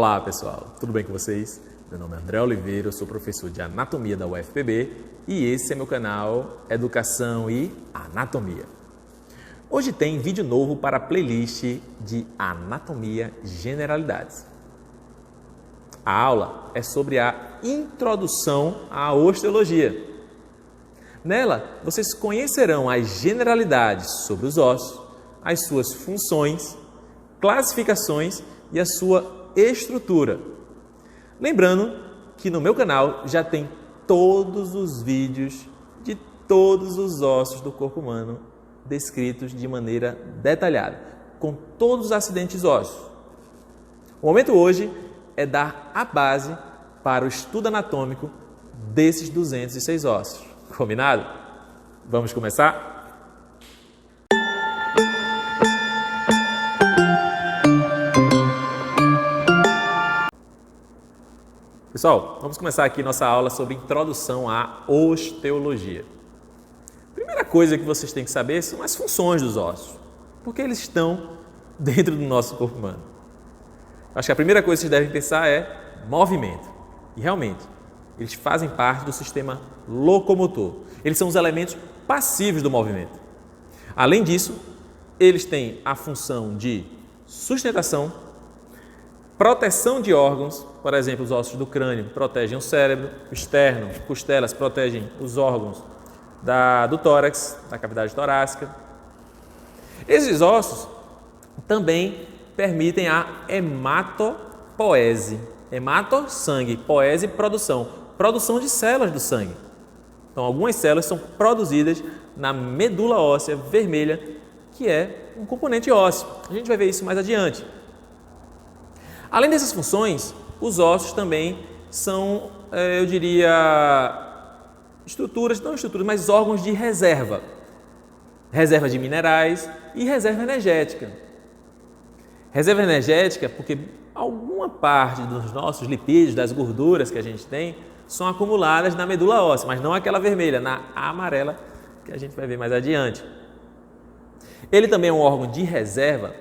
Olá pessoal, tudo bem com vocês? Meu nome é André Oliveira, eu sou professor de Anatomia da UFPB e esse é meu canal Educação e Anatomia. Hoje tem vídeo novo para a playlist de Anatomia Generalidades. A aula é sobre a introdução à osteologia. Nela, vocês conhecerão as generalidades sobre os ossos, as suas funções, classificações e a sua estrutura. Lembrando que no meu canal já tem todos os vídeos de todos os ossos do corpo humano descritos de maneira detalhada, com todos os acidentes ósseos. O momento hoje é dar a base para o estudo anatômico desses 206 ossos. Combinado? Vamos começar? Pessoal, vamos começar aqui nossa aula sobre introdução à osteologia. Primeira coisa que vocês têm que saber são as funções dos ossos, porque eles estão dentro do nosso corpo humano. Acho que a primeira coisa que vocês devem pensar é movimento. E realmente, eles fazem parte do sistema locomotor. Eles são os elementos passivos do movimento. Além disso, eles têm a função de sustentação, proteção de órgãos, por exemplo, os ossos do crânio protegem o cérebro, o externo, costelas protegem os órgãos do tórax, da cavidade torácica. Esses ossos também permitem a hematopoese. Hemato, sangue, poese, produção. Produção de células do sangue. Então, algumas células são produzidas na medula óssea vermelha, que é um componente ósseo. A gente vai ver isso mais adiante. Além dessas funções, os ossos também são, eu diria, mas órgãos de reserva. Reserva de minerais e reserva energética. Reserva energética porque alguma parte dos nossos lipídios, das gorduras que a gente tem, são acumuladas na medula óssea, mas não aquela vermelha, na amarela, que a gente vai ver mais adiante. Ele também é um órgão de reserva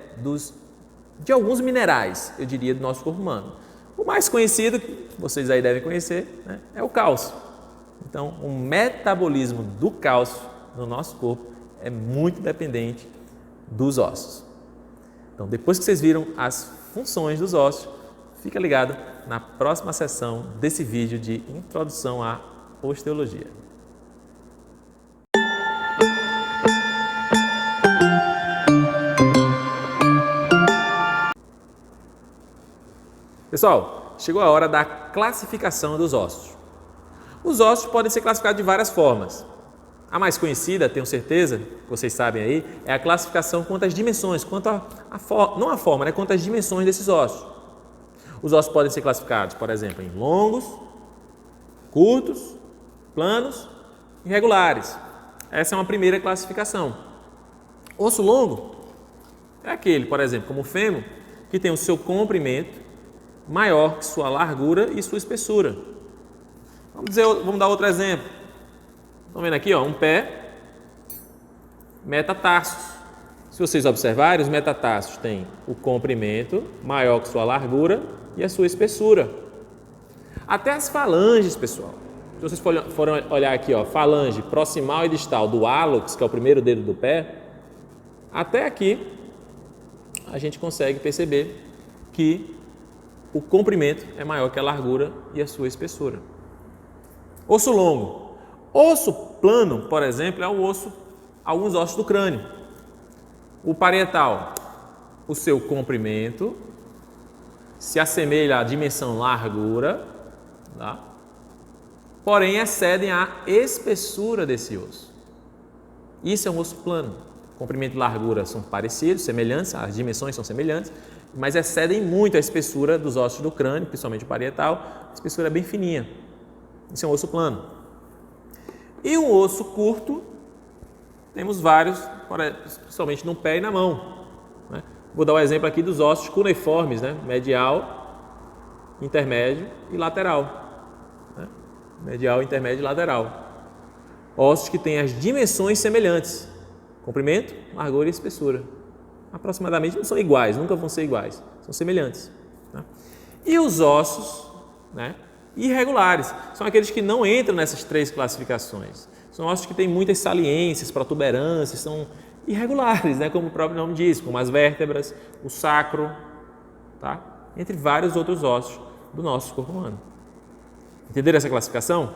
de alguns minerais, eu diria, do nosso corpo humano. O mais conhecido, que vocês aí devem conhecer, né, é o cálcio. Então, o metabolismo do cálcio no nosso corpo é muito dependente dos ossos. Então, depois que vocês viram as funções dos ossos, fica ligado na próxima sessão desse vídeo de introdução à osteologia. Pessoal, chegou a hora da classificação dos ossos. Os ossos podem ser classificados de várias formas. A mais conhecida, tenho certeza, que vocês sabem aí, é a classificação quanto às dimensões, quanto às dimensões desses ossos. Os ossos podem ser classificados, por exemplo, em longos, curtos, planos e regulares. Essa é uma primeira classificação. Osso longo é aquele, por exemplo, como o fêmur, que tem o seu comprimento maior que sua largura e sua espessura. Vamos dar outro exemplo. Estão vendo aqui, um pé, metatarsos. Se vocês observarem, os metatarsos têm o comprimento maior que sua largura e a sua espessura. Até as falanges, pessoal. Se vocês forem olhar aqui, falange proximal e distal do hálux, que é o primeiro dedo do pé, até aqui a gente consegue perceber que o comprimento é maior que a largura e a sua espessura. Osso longo. Osso plano, por exemplo, é alguns ossos do crânio. O parietal, o seu comprimento se assemelha à dimensão largura, tá? Porém excedem a espessura desse osso. Isso é um osso plano. Comprimento e largura são parecidos, semelhantes, as dimensões são semelhantes, mas excedem muito a espessura dos ossos do crânio, principalmente o parietal. A espessura é bem fininha. Isso é um osso plano. E um osso curto, temos vários, principalmente no pé e na mão, né? Vou dar um exemplo aqui dos ossos cuneiformes, né? Medial, intermédio e lateral. Né? Medial, intermédio e lateral. Ossos que têm as dimensões semelhantes. Comprimento, largura e espessura. Aproximadamente não são iguais, nunca vão ser iguais, são semelhantes. Tá? E os ossos, né, irregulares são aqueles que não entram nessas três classificações. São ossos que têm muitas saliências, protuberâncias, são irregulares, né, como o próprio nome diz, como as vértebras, o sacro, tá? Entre vários outros ossos do nosso corpo humano. Entenderam essa classificação?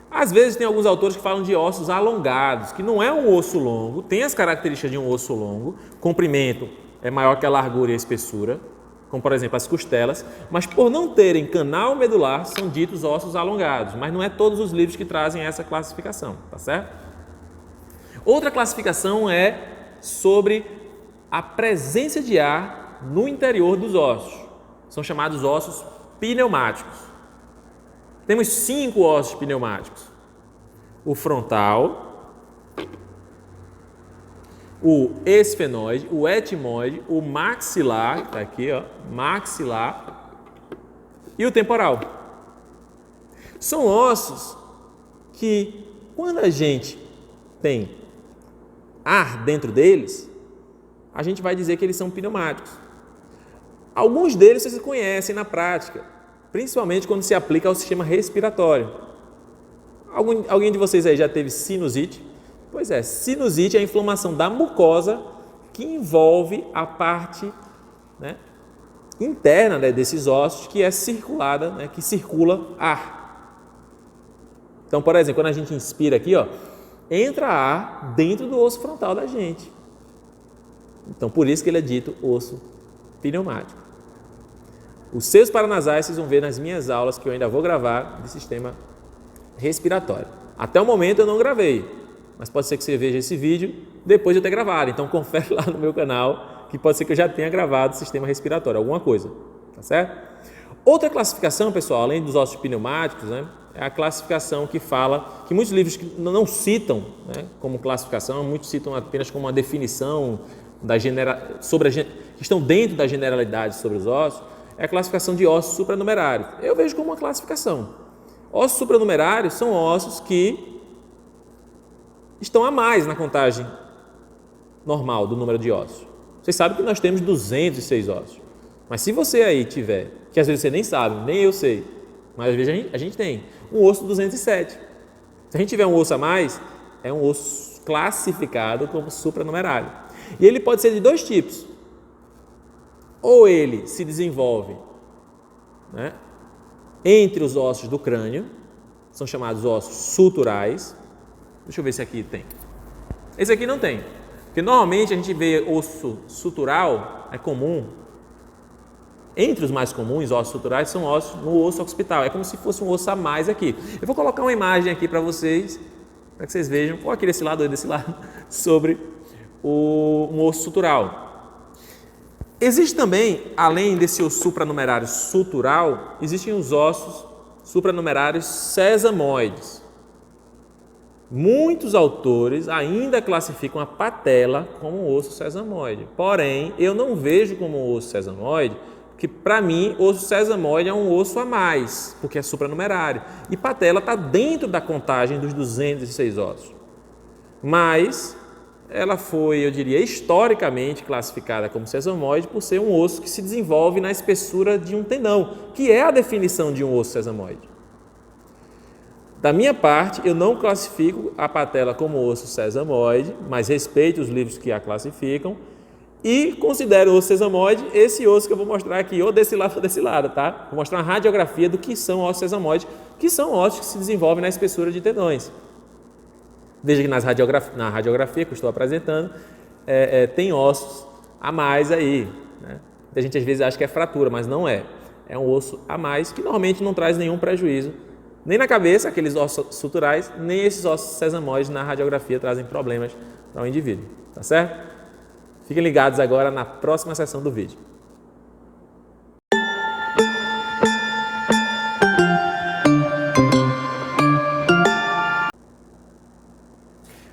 Às vezes tem alguns autores que falam de ossos alongados, que não é um osso longo, tem as características de um osso longo, comprimento é maior que a largura e a espessura, como por exemplo as costelas, mas por não terem canal medular são ditos ossos alongados, mas não é todos os livros que trazem essa classificação, tá certo? Outra classificação é sobre a presença de ar no interior dos ossos, são chamados ossos pneumáticos. Temos 5 ossos pneumáticos: o frontal, o esfenoide, o etimoide, o maxilar, está aqui, ó, maxilar, e o temporal. São ossos que, quando a gente tem ar dentro deles, a gente vai dizer que eles são pneumáticos. Alguns deles vocês conhecem na prática, principalmente quando se aplica ao sistema respiratório. Alguém de vocês aí já teve sinusite? Pois é, sinusite é a inflamação da mucosa que envolve a parte, né, interna, né, desses ossos, que é circulada, né, que circula ar. Então, por exemplo, quando a gente inspira aqui, ó, entra ar dentro do osso frontal da gente. Então, por isso que ele é dito osso pneumático. Os seios paranasais vocês vão ver nas minhas aulas que eu ainda vou gravar de sistema respiratório. Até o momento eu não gravei, mas pode ser que você veja esse vídeo depois de eu ter gravado. Então confere lá no meu canal que pode ser que eu já tenha gravado sistema respiratório, alguma coisa, tá certo? Outra classificação, pessoal, além dos ossos pneumáticos, né, é a classificação que fala, que muitos livros não citam, né, como classificação, muitos citam apenas como uma definição que estão dentro da generalidade sobre os ossos, é a classificação de ossos supranumerários. Eu vejo como uma classificação. Ossos supranumerários são ossos que estão a mais na contagem normal do número de ossos. Vocês sabem que nós temos 206 ossos. Mas se você aí tiver, que às vezes você nem sabe, nem eu sei, mas às vezes a gente tem um osso 207. Se a gente tiver um osso a mais, é um osso classificado como supranumerário. E ele pode ser de dois tipos. Ou ele se desenvolve, né, entre os ossos do crânio, são chamados ossos suturais. Deixa eu ver se aqui tem. Esse aqui não tem, porque normalmente a gente vê osso sutural, é comum. Entre os mais comuns, ossos suturais são ossos no osso occipital, é como se fosse um osso a mais aqui. Eu vou colocar uma imagem aqui para vocês, para que vocês vejam, ou aqui desse lado ou desse lado, sobre um osso sutural. Existe também, além desse osso supranumerário sutural, existem os ossos supranumerários sesamoides. Muitos autores ainda classificam a patela como um osso sesamoide. Porém, eu não vejo como um osso sesamoide, porque para mim, osso sesamoide é um osso a mais, porque é supranumerário. E patela está dentro da contagem dos 206 ossos. Mas ela foi, eu diria, historicamente classificada como sesamoide por ser um osso que se desenvolve na espessura de um tendão, que é a definição de um osso sesamoide. Da minha parte, eu não classifico a patela como osso sesamoide, mas respeito os livros que a classificam e considero o osso sesamoide esse osso que eu vou mostrar aqui, ou desse lado, tá? Vou mostrar uma radiografia do que são ossos sesamoides, que são ossos que se desenvolvem na espessura de tendões. Veja que na radiografia que eu estou apresentando, tem ossos a mais aí, né? A gente às vezes acha que é fratura, mas não é. É um osso a mais que normalmente não traz nenhum prejuízo, nem na cabeça, aqueles ossos suturais, nem esses ossos sesamoides na radiografia trazem problemas para o indivíduo, tá certo? Fiquem ligados agora na próxima sessão do vídeo.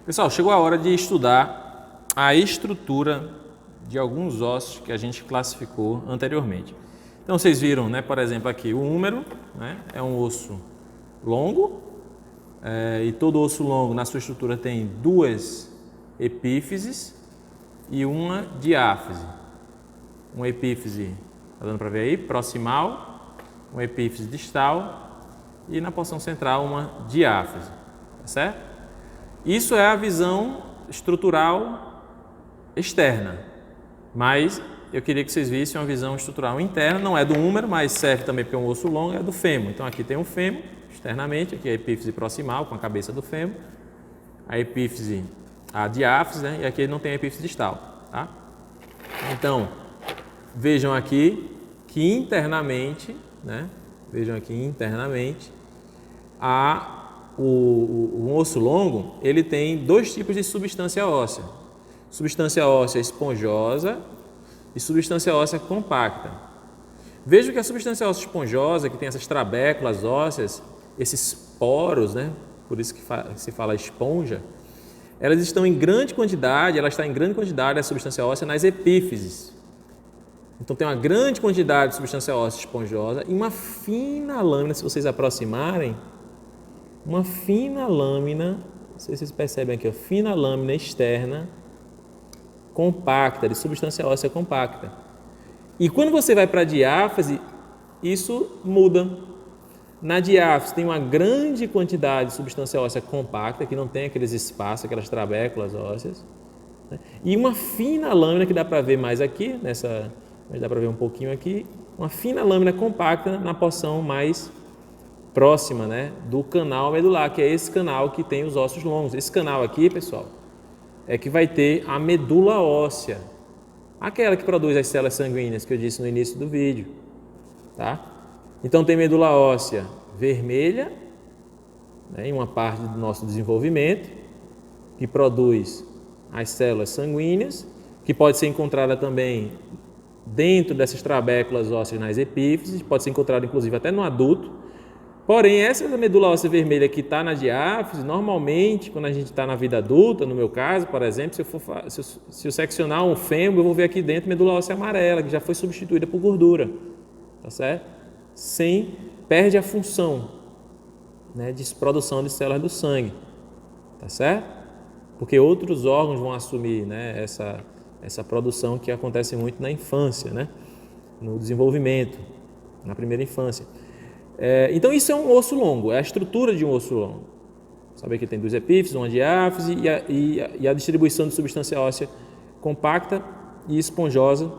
Pessoal, chegou a hora de estudar a estrutura de alguns ossos que a gente classificou anteriormente. Então, vocês viram, né, por exemplo, aqui o húmero, né, é um osso longo, e todo osso longo na sua estrutura tem 2 epífises e uma diáfise. Uma epífise, está dando para ver aí, proximal, uma epífise distal e na porção central uma diáfise, tá certo? Isso é a visão estrutural externa, mas eu queria que vocês vissem uma visão estrutural interna, não é do húmero, mas serve também porque é um osso longo, é do fêmur. Então aqui tem um fêmur externamente, aqui é a epífise proximal com a cabeça do fêmur, a epífise, a diáfise, né? E aqui não tem a epífise distal, tá? Então, vejam aqui que internamente, né? Vejam aqui internamente, o osso longo, ele tem dois tipos de substância óssea. Substância óssea esponjosa e substância óssea compacta. Vejam que a substância óssea esponjosa, que tem essas trabéculas ósseas, esses poros, né? Por isso que se fala esponja, elas estão em grande quantidade, ela está em grande quantidade, a substância óssea, nas epífises. Então tem uma grande quantidade de substância óssea esponjosa e uma fina lâmina, se vocês aproximarem, uma fina lâmina, não sei se vocês percebem aqui, fina lâmina externa, compacta, de substância óssea compacta. E quando você vai para a diáfise, isso muda. Na diáfise tem uma grande quantidade de substância óssea compacta, que não tem aqueles espaços, aquelas trabéculas ósseas, né? E uma fina lâmina, que dá para ver mais aqui, mas dá para ver um pouquinho aqui, uma fina lâmina compacta na porção mais próxima, né, do canal medular, que é esse canal que tem os ossos longos. Esse canal aqui, pessoal, é que vai ter a medula óssea, aquela que produz as células sanguíneas que eu disse no início do vídeo, tá? Então tem medula óssea vermelha, né, em uma parte do nosso desenvolvimento, que produz as células sanguíneas, que pode ser encontrada também dentro dessas trabéculas ósseas nas epífises, pode ser encontrada inclusive até no adulto. Porém, essa medula óssea vermelha que está na diáfise, normalmente, quando a gente está na vida adulta, no meu caso, por exemplo, se eu seccionar um fêmur, eu vou ver aqui dentro medula óssea amarela, que já foi substituída por gordura, tá certo? Perde a função, né, de produção de células do sangue, tá certo? Porque outros órgãos vão assumir, né, essa produção que acontece muito na infância, né, no desenvolvimento, na primeira infância. Então isso é um osso longo, é a estrutura de um osso longo. Saber que tem duas epífises, uma diáfise e a distribuição de substância óssea compacta e esponjosa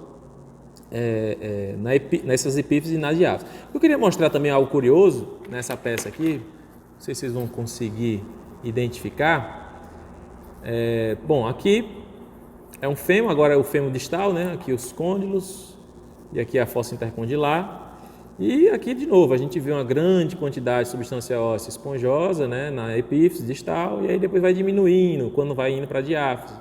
nessas epífises e na diáfise. Eu queria mostrar também algo curioso nessa peça aqui, não sei se vocês vão conseguir identificar. Bom, aqui é um fêmur, agora é o fêmur distal, né? Aqui os côndilos e aqui a fossa intercondilar. E aqui, de novo, a gente vê uma grande quantidade de substância óssea esponjosa, né, na epífise distal, e aí depois vai diminuindo quando vai indo para a diáfise.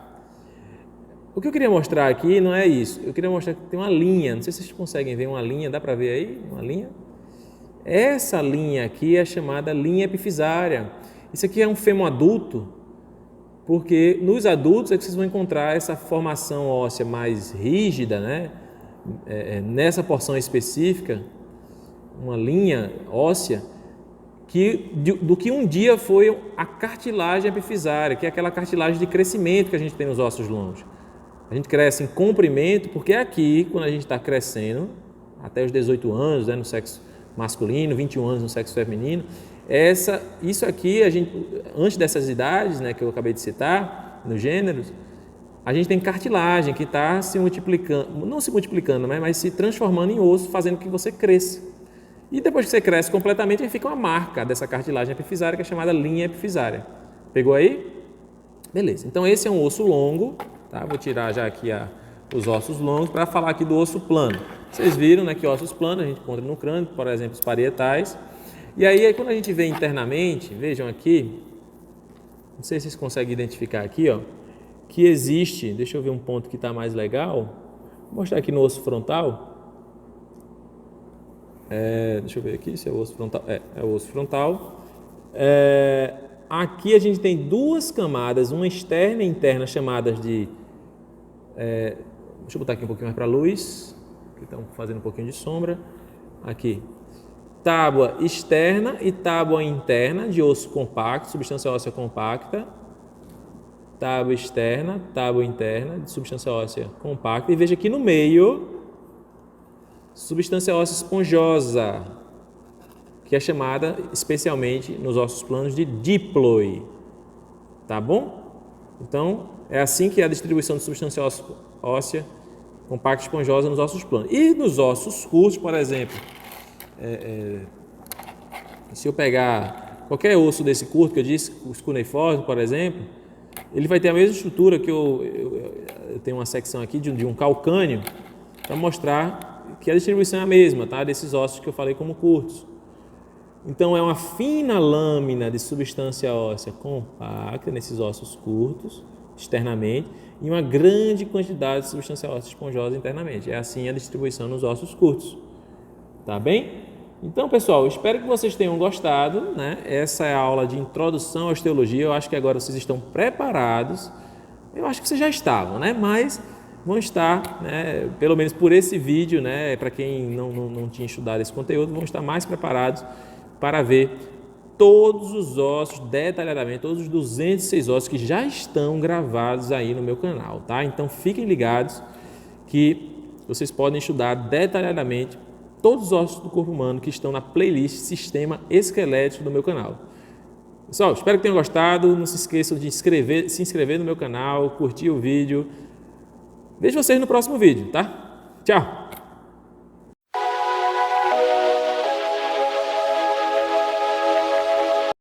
O que eu queria mostrar aqui não é isso. Eu queria mostrar que tem uma linha, não sei se vocês conseguem ver uma linha, dá para ver aí? Uma linha? Essa linha aqui é chamada linha epifisária. Isso aqui é um fêmur adulto, porque nos adultos é que vocês vão encontrar essa formação óssea mais rígida, né, nessa porção específica, uma linha óssea do que um dia foi a cartilagem epifisária, que é aquela cartilagem de crescimento que a gente tem nos ossos longos. A gente cresce em comprimento, porque é aqui, quando a gente está crescendo, até os 18 anos, né, no sexo masculino, 21 anos no sexo feminino, isso aqui, antes dessas idades, né, que eu acabei de citar, nos gêneros, a gente tem cartilagem que está se multiplicando, não se multiplicando, mas se transformando em osso, fazendo que você cresça. E depois que você cresce completamente, aí fica uma marca dessa cartilagem epifisária, que é chamada linha epifisária. Pegou aí? Beleza. Então esse é um osso longo, tá? Vou tirar já aqui os ossos longos para falar aqui do osso plano. Vocês viram, né, que ossos planos a gente encontra no crânio, por exemplo, os parietais. E aí quando a gente vê internamente, vejam aqui, não sei se vocês conseguem identificar aqui, ó, que existe, deixa eu ver um ponto que está mais legal, vou mostrar aqui no osso frontal. Deixa eu ver aqui se é o osso frontal. É o osso frontal. Aqui a gente tem duas camadas, uma externa e interna, chamadas de. Deixa eu botar aqui um pouquinho mais para a luz, que estão fazendo um pouquinho de sombra. Aqui. Tábua externa e tábua interna de osso compacto, substância óssea compacta. Tábua externa, tábua interna de substância óssea compacta. E veja aqui no meio, substância óssea esponjosa, que é chamada especialmente nos ossos planos de díploe, tá bom? Então, é assim que é a distribuição de substância óssea compacta esponjosa nos ossos planos. E nos ossos curtos, por exemplo, se eu pegar qualquer osso desse curto que eu disse, os cuneiformes, por exemplo, ele vai ter a mesma estrutura que eu tenho uma secção aqui de um calcânio para mostrar que a distribuição é a mesma, tá? Desses ossos que eu falei como curtos. Então, é uma fina lâmina de substância óssea compacta nesses ossos curtos, externamente, e uma grande quantidade de substância óssea esponjosa internamente. É assim a distribuição nos ossos curtos. Tá bem? Então, pessoal, espero que vocês tenham gostado, né? Essa é a aula de introdução à osteologia. Eu acho que agora vocês estão preparados. Eu acho que vocês já estavam, né? Mas vão estar, né? Pelo menos por esse vídeo, né? Para quem não tinha estudado esse conteúdo, vão estar mais preparados para ver todos os ossos detalhadamente, todos os 206 ossos que já estão gravados aí no meu canal, tá? Então fiquem ligados que vocês podem estudar detalhadamente todos os ossos do corpo humano que estão na playlist Sistema Esquelético do meu canal. Pessoal, espero que tenham gostado. Não se esqueçam de se inscrever no meu canal, curtir o vídeo. Vejo vocês no próximo vídeo, tá? Tchau!